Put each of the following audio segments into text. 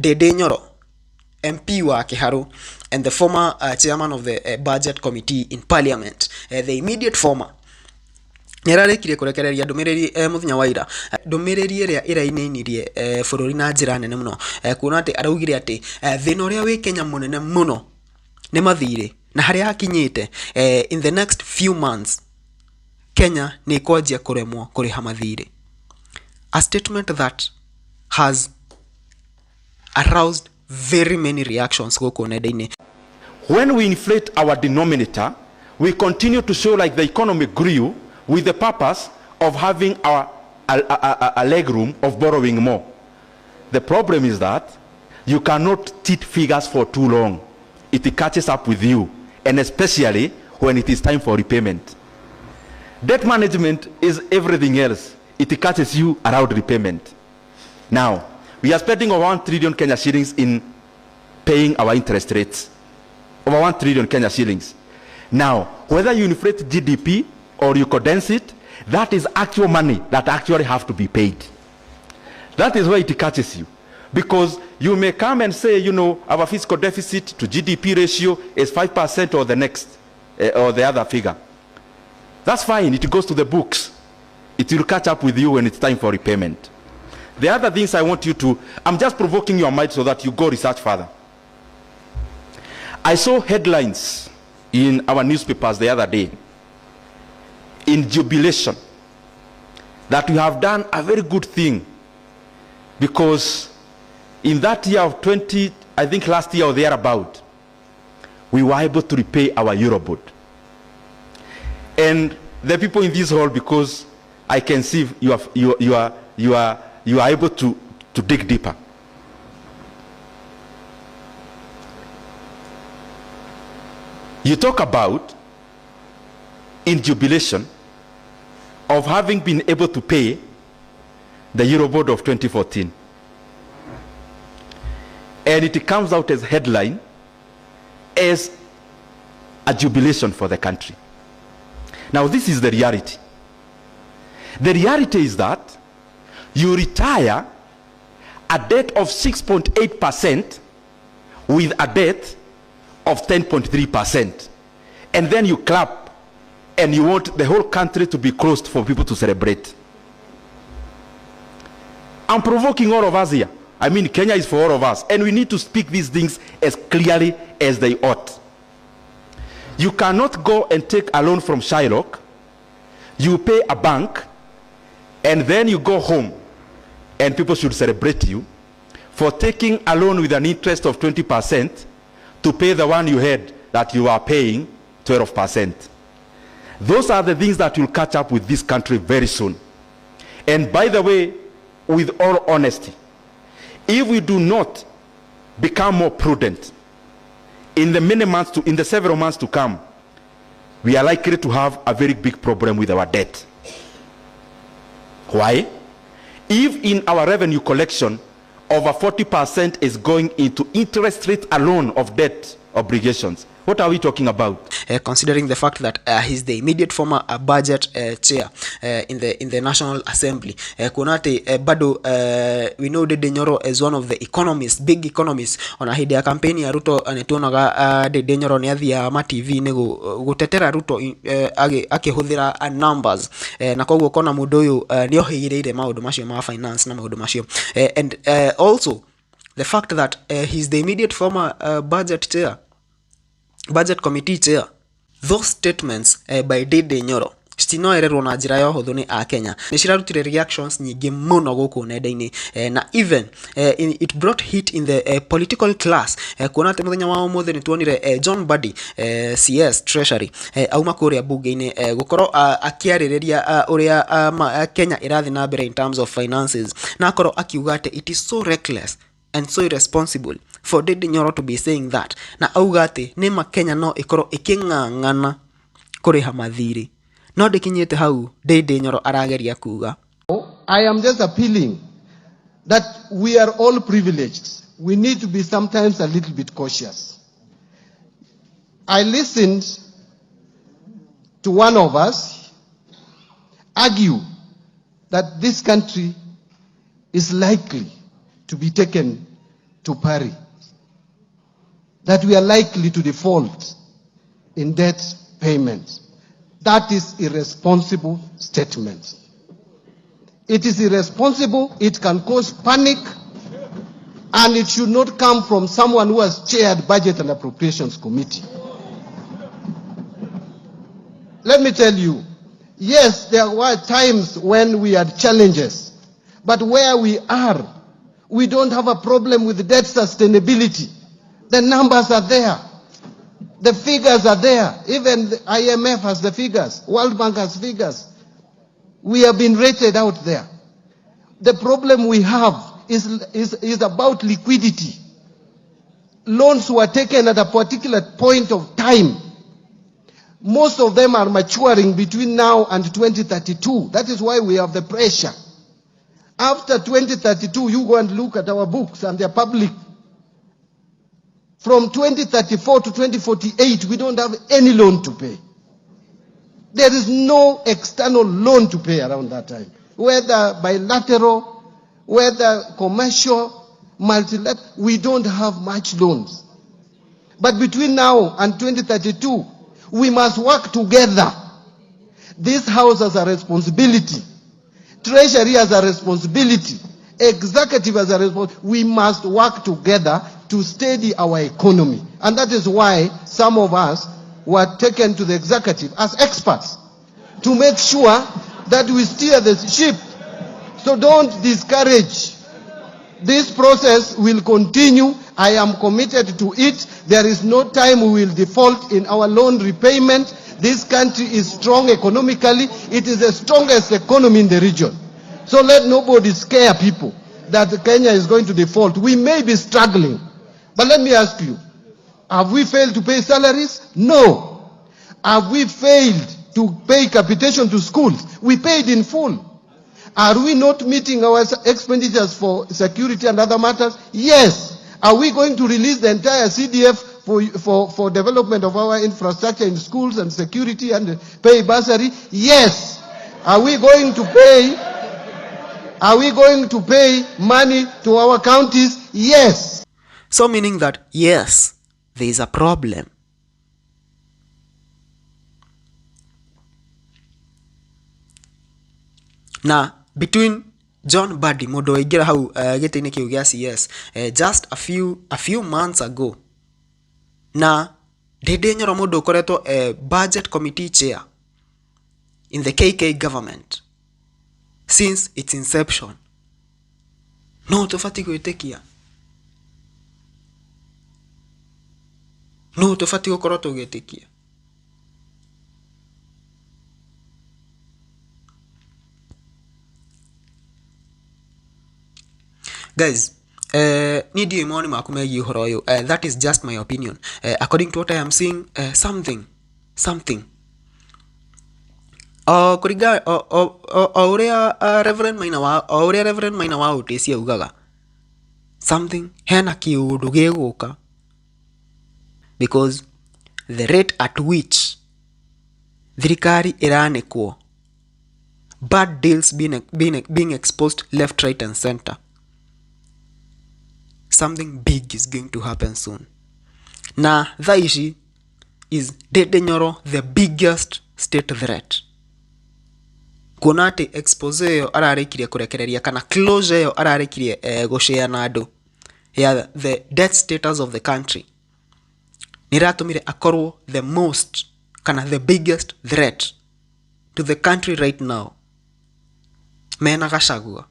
Ndindi Nyoro, MP wa Kiharu, and the former chairman of the budget committee in parliament, the immediate former, nĩrarekire kurekereria ndumiriri muthenya wa ira, ndumiriri iria iraininirie bururi na njira nene muno, kuona ati araugire ati thina uria wi Kenya munene muno ni mathire, na haria hakinyite in the next few months Kenya ni kwanjia kuremwo kuriha mathire. A statement that has aroused very many reactions goko nenda-ini. When we inflate our denominator, we continue to show like the economy grew with the purpose of having a leg room of borrowing more. The problem is that you cannot teach figures for too long. It catches up with you, and especially when it is time for repayment. Debt management is everything else. It catches you around repayment. Now, we are spending over 1 trillion Kenya shillings in paying our interest rates. Over 1 trillion Kenya shillings. Now, whether you inflate GDP or you condense it, that is actual money that actually have to be paid. That is where it catches you. Because you may come and say, you know, our fiscal deficit to GDP ratio is 5% or the next, or the other figure. That's fine, it goes to the books. It will catch up with you when it's time for repayment. The other things I want you to, I'm just provoking your mind so that you go research further. I saw headlines in our newspapers the other day in jubilation that we have done a very good thing, because in that year of 20, I think last year or thereabout, we were able to repay our Eurobond. And the people in this hall, because I can see you are able to dig deeper. You talk about in jubilation of having been able to pay the Eurobond of 2014. And it comes out as headline as a jubilation for the country. Now this is the reality. The reality is that you retire a debt of 6.8% with a debt of 10.3%. And then you clap and you want the whole country to be closed for people to celebrate. I'm provoking all of us here. I mean, Kenya is for all of us, and we need to speak these things as clearly as they ought. You cannot go and take a loan from Shylock, you pay a bank, and then you go home, and people should celebrate you for taking a loan with an interest of 20% to pay the one you had that you are paying 12%. Those are the things that will catch up with this country very soon. And by the way, with all honesty, if we do not become more prudent in the several months to come, we are likely to have a very big problem with our debt. Why? If in our revenue collection, over 40% is going into interest rate alone of debt obligations, what are we talking about? Considering the fact that he's the immediate former budget chair in the National Assembly, kunate bado we know Ndindi Nyoro is one of the economists, big economists. On a hidi ya kampeni ya Ruto anetuonaga Ndindi Nyoro ni athia ma TV nego gutetera Ruto akihuthira numbers, na koguo kona mundu uyu ni ohigireire maundu macio ma finance na maundu macio, and also the fact that he's the immediate former budget committee chair. Those statements by Ndindi Nyoro citinoererwo na njira ya huthu ni a Kenya ni cirarutire reactions nyingi muno guku nenda-ini, na even it brought heat in the political class, kuona ati muthenya wa umuthi ni tuonire John Mbadi CS Treasury auma kuria bunge-ini gukorwo akiaririria uria Kenya irathi na mbere in terms of finances, na akorwo akiuga ati it is so reckless and so irresponsible for Ndindi Nyoro to be saying that, na auga ati nima Kenya no ikorwo iking'ang'ana kuriha mathiri, no ndikinyite hau Ndindi Nyoro arageria kuga. I am just appealing that we are all privileged. We need to be sometimes a little bit cautious. I listened to one of us argue that this country is likely to be taken to pari, that we are likely to default in debt payments. That is irresponsible statement. It is irresponsible, it can cause panic, and it should not come from someone who has chaired Budget and Appropriations Committee. Let me tell you, yes, there were times when we had challenges, but where we are, we don't have a problem with debt sustainability. The numbers are there. The figures are there. Even the IMF has the figures. World Bank has figures. We have been rated out there. The problem we have is about liquidity. Loans were taken at a particular point of time. Most of them are maturing between now and 2032. That is why we have the pressure. After 2032, you go and look at our books and they're public. From 2034 to 2048, we don't have any loan to pay. There is no external loan to pay around that time. Whether bilateral, whether commercial, multilateral, we don't have much loans. But between now and 2032, we must work together. This House has a responsibility. Treasury has a responsibility. Executive has a responsibility. We must work together to steady our economy. And that is why some of us were taken to the executive as experts to make sure that we steer the ship. So don't discourage. This process will continue. I am committed to it. There is no time we will default in our loan repayment. This country is strong economically. It is the strongest economy in the region. So let nobody scare people that Kenya is going to default. We may be struggling. But let me ask you, have we failed to pay salaries? No. Have we failed to pay capitation to schools? We paid in full. Are we not meeting our expenditures for security and other matters? Yes. Are we going to release the entire CDF for development of our infrastructure in schools and security and pay bursary? Yes. Are we going to pay money to our counties? Yes. So meaning that, yes, there is a problem. Now, between John Buddy, Modo Igira how getting a CS, just a few months ago. Na Dede Nyoro Modo Koreto a budget committee chair in the KK government since its inception. No tofati kuitekia. No tofati kokoroto getekia. Guys, that is just my opinion. According to what I am seeing, something. Reverend Maina utesi ugaga. Something hena kiudu geguka. Because the rate at which thirikari iranekwo, bad deals being exposed left, right and center. Something big is going to happen soon. Na thaishi is Dede Nyoro the biggest state threat. Kunati expose yo ararekirie kurekereria kana closure yo ararekirie goshea nado ya the debt status of the country. Niratumire akorwo the most kana the biggest threat to the country right now. Mena Gashagua.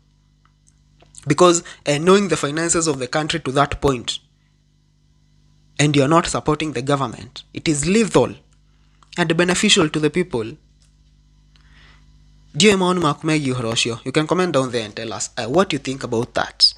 Because knowing the finances of the country to that point, and you are not supporting the government, it is lethal and beneficial to the people. You can comment down there and tell us what you think about that.